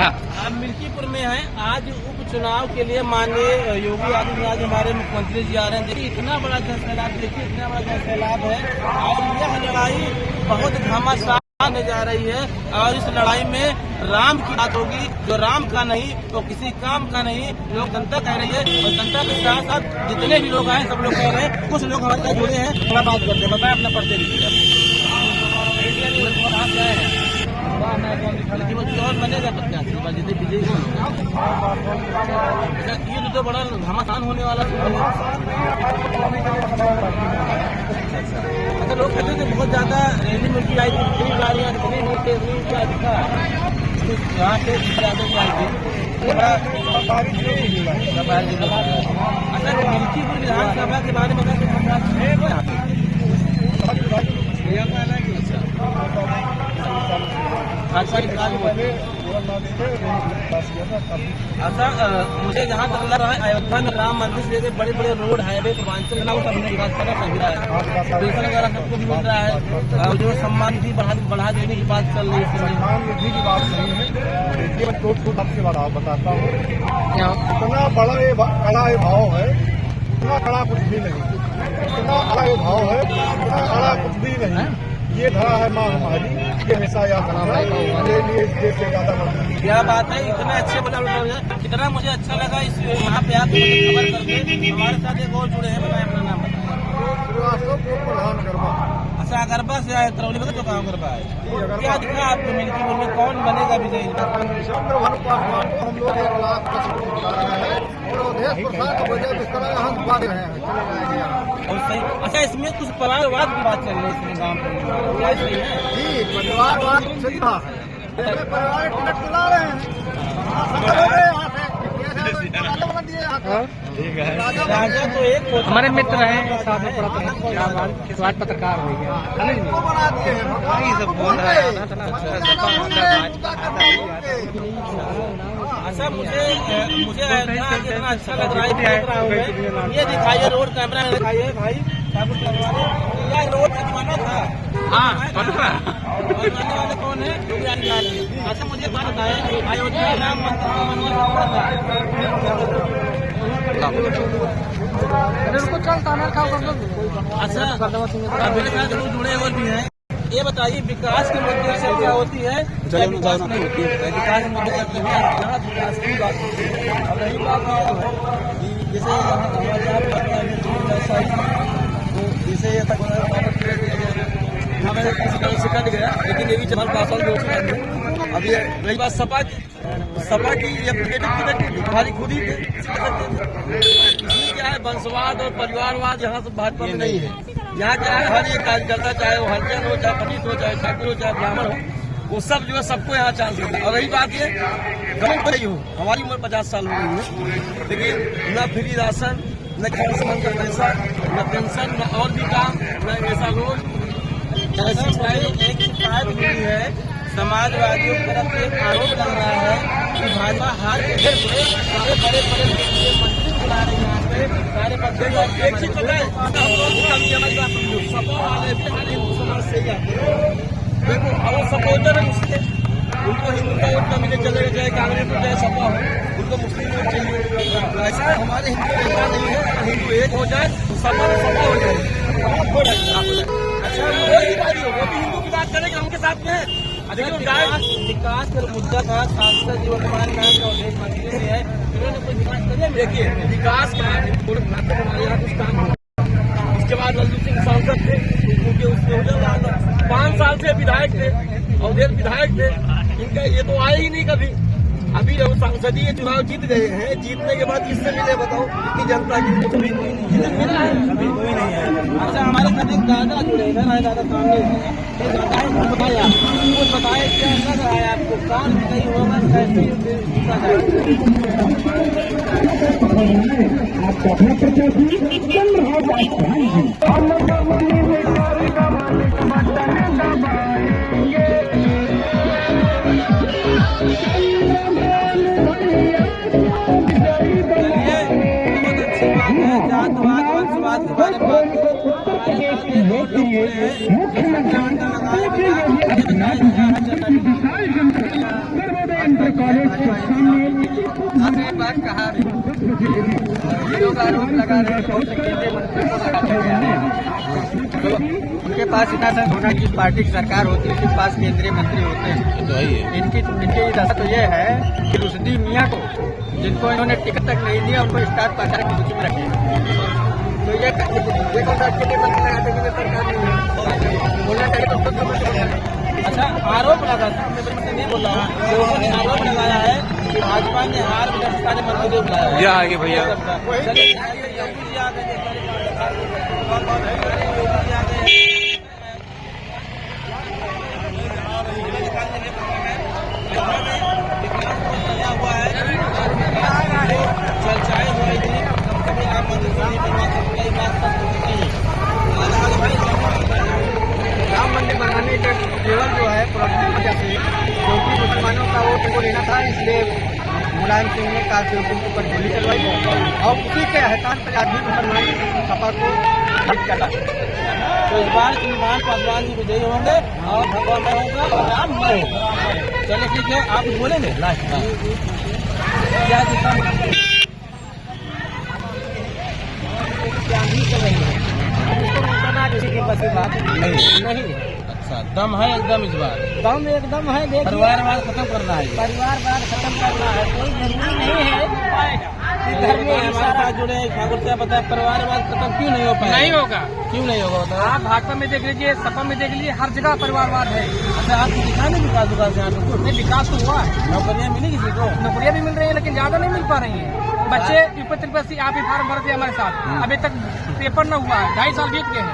आप मिल्कीपुर में हैं। आज उपचुनाव के लिए माननीय योगी आदित्यनाथ हमारे मुख्यमंत्री जी आ रहे हैं। देखिए इतना बड़ा जन सैलाब, देखिए इतना बड़ा जन सैलाब है और यह लड़ाई बहुत घमासान होने जा रही है। और इस लड़ाई में राम की बात होगी, जो राम का नहीं तो किसी काम का नहीं, लोग जनता कह रही है। और जनता के साथ साथ जितने भी लोग आए सब लोग कह रहे हैं। कुछ लोग हमारे साथ जुड़े हैं, थोड़ा बात करते हैं। बताए अपना परिचय दीजिए। और बनेगा प्रत्याशी विजयी कौन होगा? ये तो बड़ा घमासान होने वाला है। अच्छा, लोग कहते थे बहुत ज्यादा रैली में की आई थी, इतनी गाड़ियाँ इतनी मोटे क्या दिखा यहाँ से ज्यादा की आई थी। अच्छा, मिल्कीपुर विधानसभा के बारे में अच्छा, मुझे जहाँ तक लग रहा है अयोध्या में राम मंदिर से लेकर बड़े बड़े रोड हाईवे पूर्वांचल का विकास करना चल रहा है, पेंशन वगैरह सबको भी मिल रहा है। और जो सम्मान निधि बढ़ा देने की बात चल रही है। सम्मान निधि की बात नहीं है, देखिए मैं टोट आपसे बताता हूँ। इतना बड़ा ये कड़ा ये भाव है, इतना कड़ा कुछ भी नहीं, इतना बड़ा ये भाव है, इतना कड़ा कुछ भी नहीं। ये धरा है माँ हमारी, ये हमेशा याद रखना है। मेरे लिए इस देश से ज्यादा क्या बात है, इतना अच्छे बोला। इतना मुझे अच्छा लगा इस यहाँ पे आप खबर करके। हमारे साथ एक और जुड़े हैं, बताए अपना नाम बताएं। प्रधान गरबा। अच्छा, गरबा से आए, करौली में तो गाँव गरबा है। क्या दिखा आपको मिल्कीपुर में कौन बनेगा विजयी? हम लोग 1 लाख 10 रुपये हैं और अवधेश प्रसाद की वजह से हम बात रहे हैं। अच्छा, इसमें कुछ परिवारवाद की बात चल रही है इसमें गाँव में, क्या सही है? जी, परिवारवाद सही रहा है। परिवार टिकट दिला रहे हैं, राजा तो एक हमारे मित्र हैं, साथ में स्वाद पत्रकार हो गया। अच्छा, मुझे कितना अच्छा लग रहा है। ये दिखाइए रोड, कैमरा में दिखाइए भाई। क्या रोड बनवाना था? हाँ, बनवाने वाले कौन है? अच्छा, मुझे बात बताए, अयोध्या राम मंदिर अच्छा, मेरे साथ लोग जुड़े हुए भी हैं। ये बताइए, विकास के मुद्दे से क्या होती है, विकास नहीं होती है? विकास के मुद्दे करते हैं, यहाँ विकास की बात होती है। अब रही बात जैसे जैसे हमें किसी तरह से कट गया, लेकिन ये भी जमाल पासवान जो अभी रही बात सपा की हमारी खुद ही इसमें क्या है, वंशवाद और परिवारवाद यहाँ से भाजपा में नहीं है। यहाँ क्या है, हर एक कार्यकर्ता, चाहे वो हरिजन हो, चाहे पंडित हो, चाहे ठाकुर हो, चाहे ब्राह्मण हो, वो सब जो है सबको यहाँ चांस देता है। और रही बात ये गवर्नमेंट पर ही हो, हमारी उम्र 50 साल हो गई है, लेकिन न फ्री राशन, न किसान का पैसा, न पेंशन, न और भी काम, न ऐसा रोड। एक शिकायत हुई है, समाजवादियों की तरफ से आरोप लग रहा है कि भाजपा हार के फिर बड़े बड़े मंत्री बुला रहे हैं। यहाँ पे सारे पत्ते एक चीज पता है, सपा वाले समाज से ही आते हैं। देखो, अगर सपोर्टर है उसके, उनको हिंदू का वोट न मिले चलेगा, चाहे कांग्रेस हो चाहे सपा हो, उनको मुस्लिम वोट चाहिए। ऐसा हमारे हिंदू ऐसा नहीं है, हिंदू एक हो जाए तो सपा हो जाए। अच्छा, वो भी हिंदू की बात करेंगे, उनके साथ में है। विकास का मुद्दा था, सांसद जी वर्तमान में अवधेश मंत्री से है, उन्होंने कोई विकास करिए। देखिए, विकास के बाद हमारे यहाँ कुछ काम हुआ। उसके बाद लल्लू सिंह सांसद थे, क्योंकि उसमें 5 साल से विधायक थे, अवधेश विधायक थे, इनका ये तो आए ही नहीं कभी। अभी जब संसदीय चुनाव जीत गए हैं, जीतने के बाद किससे मिले बताओ? इतनी जनता की कभी मिला है? कभी कोई नहीं है। अच्छा, हमारे साथ एक दादा जुड़े, इधर आए दादा सामने, बताया कुछ बताए, क्या लग रहा है आपको, काम नहीं होगा, कैसे जीता जातवाद वंशवाद के बारे में बात आपने बात कहा ये लोग आरोप लगा रहे हैं बहुत से केंद्रीय मंत्री को लगाया गया है, तो उनके पास इतना सा होना की पार्टी की सरकार होती है, उनके पास केंद्रीय मंत्री होते हैं। इनकी दशा तो ये है कि रुशदी मियाँ को, जिनको इन्होंने टिकट तक नहीं दिया, उनको स्टार प्रचारक की सूची में रखे। तो ये कौन सा केंद्रीय मंत्री लगाते हैं, सरकार नहीं है, बोलना चाहिए तो खुद समझ। अच्छा, आरोप लगा नहीं बोला, लोगों ने आरोप लगाया है कि भाजपा ने हार में सारे मंत्री को बुलाया है। आगे भैया चर्चाएं हो रही थी, कभी आप मंदिर से नहीं बनवा सकते, कई बात राम मंदिर बनाने का केवल जो है वजह से, क्योंकि मुसलमानों का वोट उनको लेना था, इसलिए मुलायम सिंह ने काल से उनके ऊपर गोली चलवाई और उसी के एहसान पर आदमी मुसलमान सपा को हिट करा। तो इस बार श्रीमान पासवान जी विजयी होंगे और भगवान में होगा और राम में होगा। चलिए ठीक है, आप बोलेंगे लास्ट में क्या दिखा बस बात नहीं। अच्छा, दम है एकदम इस बार, दम एकदम है। परिवारवाद खत्म करना है, परिवारवाद खत्म करना है, कोई जरूरी नहीं है कि घर में हमारे साथ जुड़े ठाकुर साहब बताया परिवारवाद खत्म क्यों नहीं हो पाया? नहीं होगा। क्यों नहीं होगा बताओ? आप भाजपा में देख लीजिए, सपा में देख लीजिए, हर जगह परिवारवाद है। अच्छा, आपको दिखा नहीं विकास विकास यहाँ पे कुछ नहीं, विकास तो हुआ है, नौकरियाँ मिली किसी को? नौकरियां भी मिल रही है, लेकिन ज्यादा नहीं मिल पा रही है। बच्चे यूपी आप भी फार्म भरते हमारे साथ, अभी तक पेपर न हुआ है, 2.5 साल बीत गए हैं,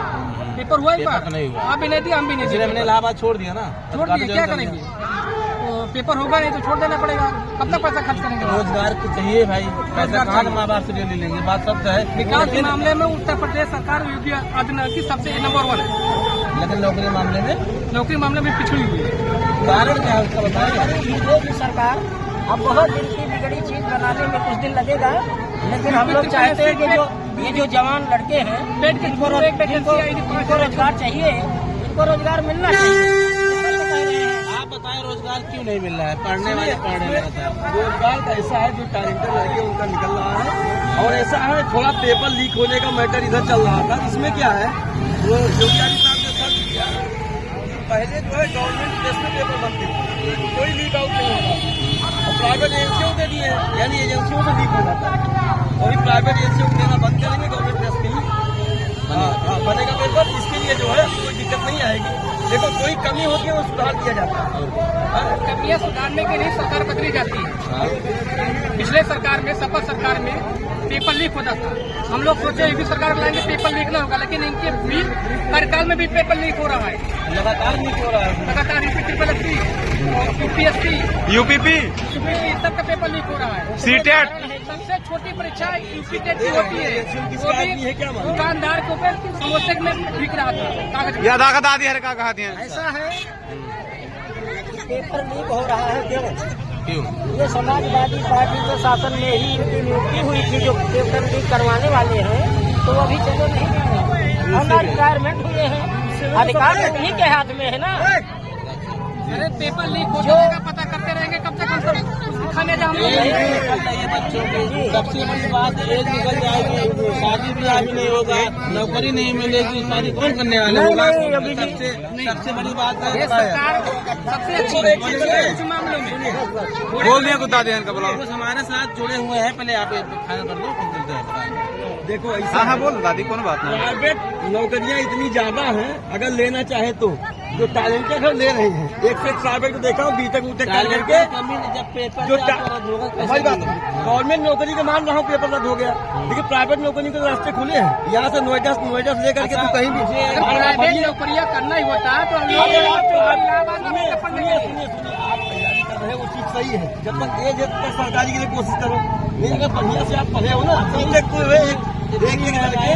पेपर हुआ ही बार नहीं हुआ, आप भी नहीं दिया, हम भी नहीं दिया, हमने इलाहाबाद छोड़ दिया ना, छोड़ दिया, क्या करेंगे? तो पेपर होगा नहीं तो छोड़ देना पड़ेगा, कब तक पैसा खर्च करेंगे? रोजगार तो चाहिए भाई, पैसा कहाँ माँ बाप से ले लेंगे, बात सब है। विकास के मामले में उत्तर प्रदेश सरकार योगी आदित्यनाथ की सबसे नंबर 1 है, लेकिन नौकरी मामले में पिछड़ी हुई है। कारण क्या है उसका बताइए। बीजेपी सरकार अब बहुत दिन की बिगड़ी चीज बनाने में कुछ दिन लगेगा, लेकिन हम लोग चाहते हैं कि ये जो जवान लड़के हैं इनको रोजगार चाहिए, इनको रोजगार मिलना चाहिए। आप बताएं रोजगार क्यों नहीं मिल रहा है? पढ़ने वाले पढ़ने लगा था, रोजगार ऐसा है जो टैलेंटेड लड़के उनका निकल रहा है, और ऐसा है थोड़ा पेपर लीक होने का मैटर इधर चल रहा था। इसमें क्या है, वो योगी आदित्यनाथ ने सर्च किया, पहले जो है गवर्नमेंट प्रेस में पेपर बनते थे, कोई लीक आउट नहीं होता, और प्राइवेट एजेंसियों के लिए यानी एजेंसियों से लीक हो जाता है, वही प्राइवेट एजेंसियों को देना बंद करेंगे, गवर्नमेंट प्रेस के ही बनेगा पेपर। इसके लिए जो है कोई दिक्कत नहीं आएगी। देखो, कोई कमी होती है वो सुधार किया जाता है, कमियां सुधारने के लिए सरकार बदली जाती है। पिछले सरकार में, सपा सरकार में पेपर लीक होता था, हम लोग सोचे यूपी सरकार लाएंगे पेपर लीक ना होगा, लेकिन इनके भी कार्यकाल में भी पेपर लीक हो रहा है, लगातार लीक हो रहा है, लगातार यूपीएससी, यूपीपी सबका पेपर लीक हो रहा है। सीटेट सबसे छोटी परीक्षा यूपी टेट की होती है, वो भी दुकानदार के ऊपर समोसे में बिक रहा था कागज। या दागा दादी हर का कहा दिया ऐसा है, पेपर लीक हो रहा है क्यों? ये समाजवादी पार्टी के शासन में ही इनकी नियुक्ति हुई थी, जो पेपर लीक करवाने वाले हैं, तो अभी चलो नहीं गए, और रिटायरमेंट हुए हैं, अधिकार उन्हीं के हाथ में है ना। अरे पेपर लीक हो जाएगा, पता करते रहेंगे कब तक हम सब खाने जाएंगे। बच्चों की सबसे बड़ी बात एज निकल जाएगी, शादी ब्याह भी नहीं होगा, नौकरी नहीं मिलेगी, शादी कौन करने वाला होगा? सबसे बड़ी बात है ये सरकार सबसे अच्छी है कुछ मामलों में। बोल दिया कुत्ता देन का बुलाओ। कुछ हमारे साथ जुड़े हुए हैं, पहले आप खाना कर लो, फिर चलते हैं। देखो ऐसा हाँ बोल दादी, कौन बात नहीं। प्राइवेट नौकरियां इतनी ज्यादा हैं, अगर लेना चाहे तो जो टैलेंटेड है ले रहे हैं, एक से प्राइवेट को देखा बीटेक उटेक कर करके जब पेपर जो भाई बात गवर्नमेंट नौकरी के मान रहा हूँ पेपर रद्द हो गया, लेकिन प्राइवेट नौकरी के रास्ते खुले हैं, यहाँ से नोएडा से लेकर के तो कहीं भी प्राइवेट नौकरियां करना ही होता है तो हम वो चीज सही है। जब तक एज है तब तक सरकारी के लिए कोशिश करो, नहीं अगर बढ़िया से आप पढ़े हो ना, एक लड़के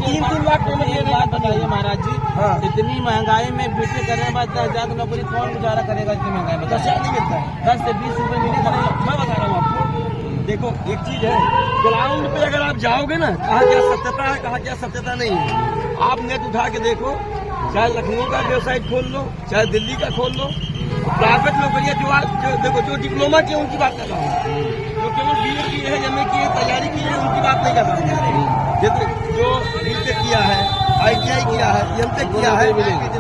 3-3 लाख पेमेंट। बात बताइए महाराज जी, हाँ। इतनी महंगाई में बीटेक करने के बाद 10,000 की नौकरी कौन गुजारा करेगा? इतनी महंगाई में 10,000 नहीं मिलता है, 10 से 20 रुपए मिलेगा। मैं बता रहा हूँ आपको। देखो एक चीज है, ग्राउंड पे अगर आप जाओगे ना, कहाँ क्या सत्यता है, कहाँ क्या सत्यता नहीं है, आप नेट उठा के देखो, चाहे लखनऊ का वेबसाइट खोल लो, चाहे दिल्ली का खोल लो, प्राइवेट नौकरियां जो देखो जो डिप्लोमा किए उनकी बात कर रहा हूँ, जो केवल BA की है, MA की है, तैयारी की है, उनकी बात नहीं कर रहा हूँ। जो BTech किया है, ITI किया है, MTech किया है,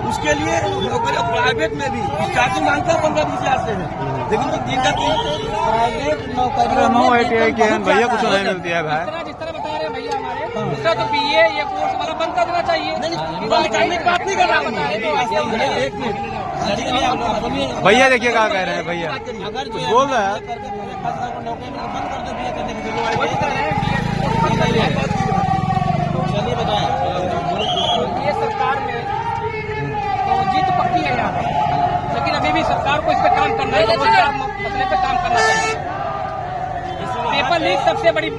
उसके लिए नौकरी प्राइवेट में भी स्टार्टिंग मांगता है 15-20 हजार से है, लेकिन जिनका प्राइवेट नौकरी नो ITI के हैं भैया, कुछ नहीं मिलती है भाई। जिस तरह बता रहे हैं भैया हमारे, दूसरा तो BA ये कोर्स वाला बंद कर देना चाहिए। बंद करने की बात नहीं कर रहा हूँ। एक मिनट भैया देखिए क्या कह रहे हैं भैया, अगर जो बोल रहे हैं करके पहले फंसा को नौकरी में बंद कर दो BA करने की जरूरत चलिए बताएं। ये सरकार में तो जीत पक्की है यहाँ पे, लेकिन अभी भी सरकार को इस पे काम करना है, मसले पे काम करना चाहिए। पेपर लीक सबसे बड़ी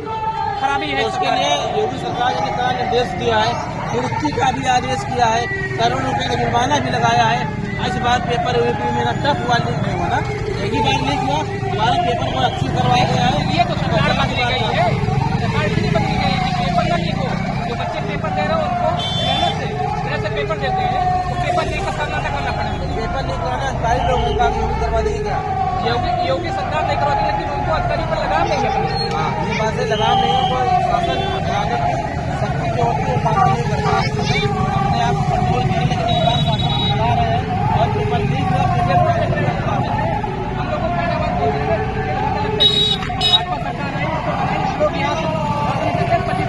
खराबी है उसके लिए योगी सरकार ने कहा निर्देश दिया है, नियुक्ति का भी आदेश किया है, करोड़ों रुपए का जुर्माना भी लगाया है। इस बार पेपर यूपी में टफ हुआ, लीक नहीं हुआ ना, एक ही बार लीक हुआ, हमारा पेपर बहुत अच्छी करवाया गया है। ये तो सरकार बदली गई है, सरकार इसलिए बदली गई है कि पेपर न लीक हो। जो बच्चे पेपर दे रहे हो उनको मेहनत से पेपर देते हैं, तो पेपर लीक का सामना करना पड़ेगा। पेपर लीक होना सारे लोग करवा देगी क्या? योगी सरकार नहीं करवाती, लेकिन उनको अधिकारी पर लगाम नहीं है। हाँ, ये बात से लगाम नहीं है, कोई शासन चलाने की शक्ति जो होती है वो पालन नहीं करती, अपने आप कंट्रोल करने के लिए शासन चला रहे हैं। और पेपर लीक हुआ, हम लोग को पहले बात बोल रहे हैं भाजपा सरकार आई, उसको बनाई लोग यहाँ से 25 नंबर से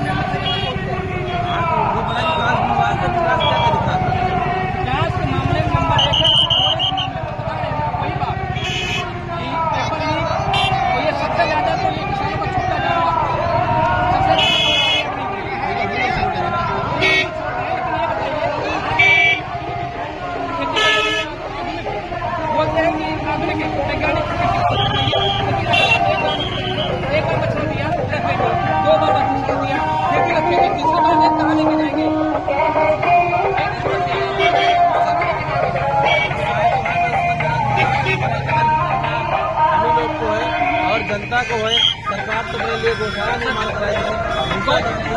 विकास के मामले में नंबर 1 है। और इस मामले में बता रहे हैं वही बात कि पेपर लीक तो ये सबसे ज्यादा तो ये किसानों को छूटा जा रहा है, बोलते हैं कि आधुनिक वैज्ञानिक एक बार बच्चा दिया, 2 बार बच्चा दिया, खेती रखेंगे, तीसरी बार कहाँ लेके जाएंगे? हम लोग को है और जनता को है, सरकार तो मेरे लिए घोषणा नहीं मान कराएगी।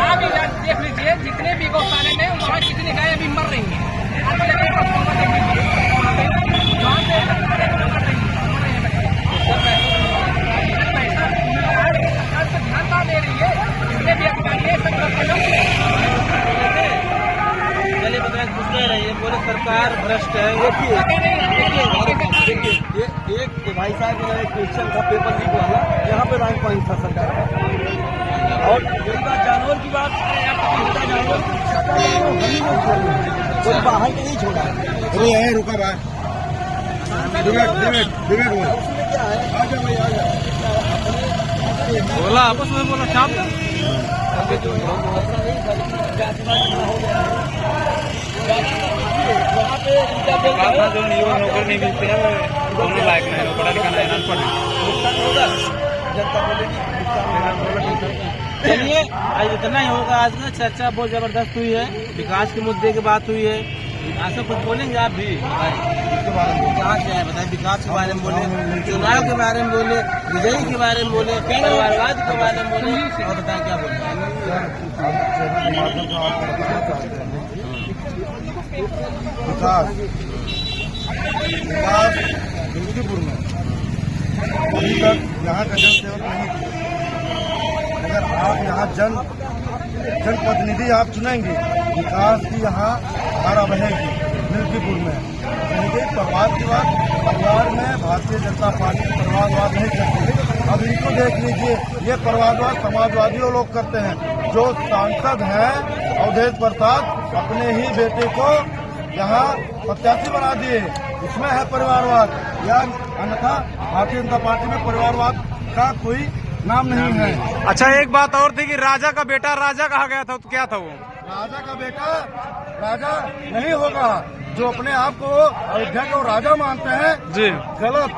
आप ही देख लीजिए, जितने भी गौशाले में वहाँ कितनी गाय अभी मर रही है। आप लेकर देख लीजिए, वहाँ पे सरकार से ध्यान कहाँ दे रही है? जितने भी अधिकारी है सब चलिए बताएं, कुछ नहीं रही है, बोले सरकार भ्रष्ट है। देखिए एक भाई साहब मेरा एक क्वेश्चन था पेपर लीक वाला, यहाँ पे रैंक पॉइंट था सरकार का। और यही बात जानवर की बात, जानवर हम ही लोग छोड़े, कोई बाहर के नहीं छोड़ा। अरे यही रुका भाई, डिबेट हुआ। उसमें क्या है, आजा भाई आजा, बोला आपस में बोला शाम जो व्यवस्था नहीं जातिवाद हो गया है वहाँ पे इनका बिल जो नौकरी नहीं मिलती है दोनों लायक नहीं, पढ़ा लिखा नहीं, अनपढ़ नुकसान होगा, जनता बोलेगी नुकसान। चलिए आज इतना ही होगा। आज ना चर्चा बहुत जबरदस्त हुई है, विकास के मुद्दे की बात हुई है। ऐसा कुछ बोलेंगे आप भी? कहाँ से आए बताए? विकास के बारे में बोले, चुनाव के बारे में बोले, विजयी के बारे में बोले, परिवारवाद के बारे में बोले, और बताएं क्या बोले? विकास मिल्कीपुर में अभी तक यहाँ का जन सेवक नहीं किया। अगर आप यहाँ जनप्रतिनिधि आप चुनेंगे, विकास की यहाँ धारा बनेगी मिल्कीपुर में। परिवार में भारतीय जनता पार्टी परिवारवाद नहीं करती। अब इनको देख लीजिए, ये परिवारवाद समाजवादियों लोग करते हैं। जो सांसद हैं अवधेश प्रसाद अपने ही बेटे को यहाँ प्रत्याशी बना दिए, इसमें है परिवारवाद। या अन्यथा भारतीय जनता पार्टी में परिवारवाद का कोई नाम नहीं है। अच्छा एक बात और थी कि राजा का बेटा राजा कहा गया था, तो क्या था वो? राजा का बेटा राजा नहीं होगा। जो अपने आप को अयोध्या को राजा मानते हैं जी, गलत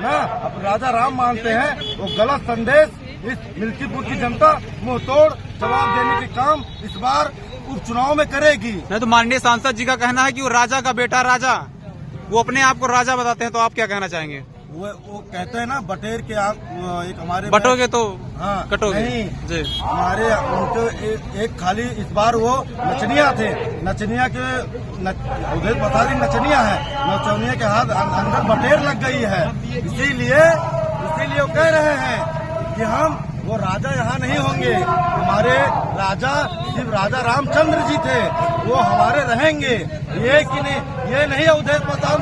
ना, अब राजा राम मानते हैं, वो गलत संदेश इस मिल्कीपुर की जनता मुंह तोड़ जवाब देने के काम इस बार उपचुनाव में करेगी। नहीं तो माननीय सांसद जी का कहना है कि वो राजा का बेटा राजा, वो अपने आप को राजा बताते हैं, तो आप क्या कहना चाहेंगे? वो कहते हैं ना बटेर के आप एक हमारे बटोगे तो हाँ कटोगे नहीं जी। हमारे उनको एक खाली इस बार वो नचनिया थे, नचनिया के उधर बता दी नचनिया है, नचनिया के हाथ अंदर बटेर लग गई है। इसीलिए वो कह रहे हैं कि हम वो राजा यहाँ नहीं होंगे, हमारे राजा सिर्फ राजा रामचंद्र जी थे, वो हमारे रहेंगे। ये नहीं अयोध्या प्रधान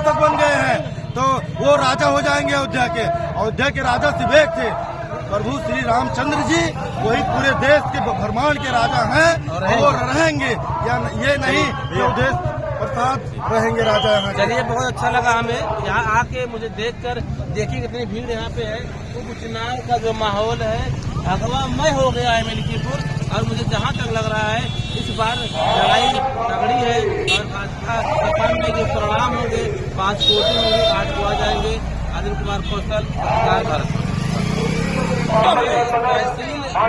तक बन गए हैं तो वो राजा हो जाएंगे। अयोध्या के राजा सिर्फ एक थे, प्रभु श्री रामचंद्र जी, वही पूरे देश के ब्रह्मांड के राजा हैं और रहेंगे। या ये नहीं अयोध्या प्रसाद रहेंगे राजा यहाँ। चलिए, बहुत अच्छा लगा हमें यहाँ आके, मुझे देखकर। देखिए कितनी भीड़ यहाँ पे है। उपचुनाव का जो माहौल है भगवामय हो गया है मिल्कीपुर, और मुझे जहाँ तक लग रहा है इस बार लड़ाई तगड़ी है और भाजपा सपन में जो परिणाम होंगे 5 कोटी होंगे, 8 को आ जाएंगे। अनिल कुमार कौशल,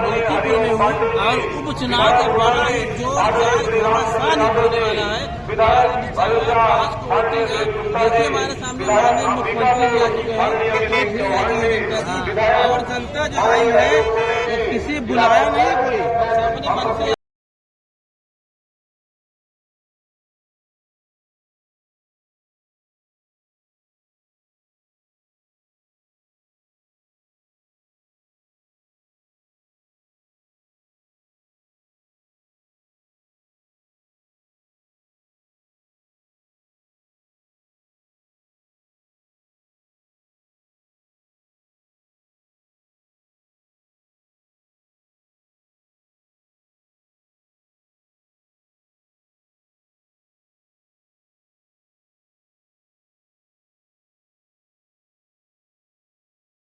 मिल्कीपुर में हूँ और उपचुनाव का बड़ा ही जोरदार घमासान होने वाला है। 5 कोटी है। देखिए हमारे सामने माननीय मुख्यमंत्री जी आ चुके हैं और जनता जो आई है किसी बुलाया नहीं, कोई अपने मन से